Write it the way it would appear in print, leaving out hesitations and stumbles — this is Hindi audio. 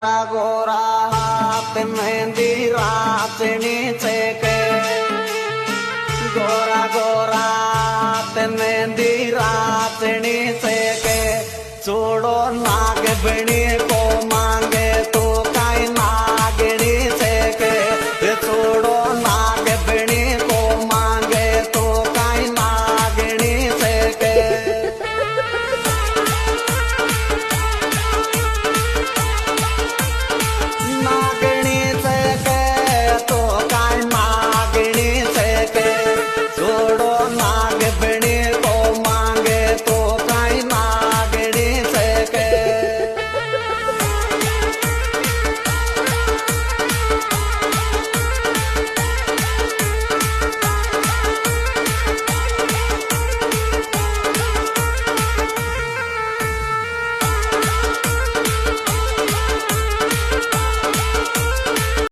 गोरा हाथ मेहंदी राचनी के गोरा गोरा हाथ मेहंदी राचनी के चूड़ो नाग बनी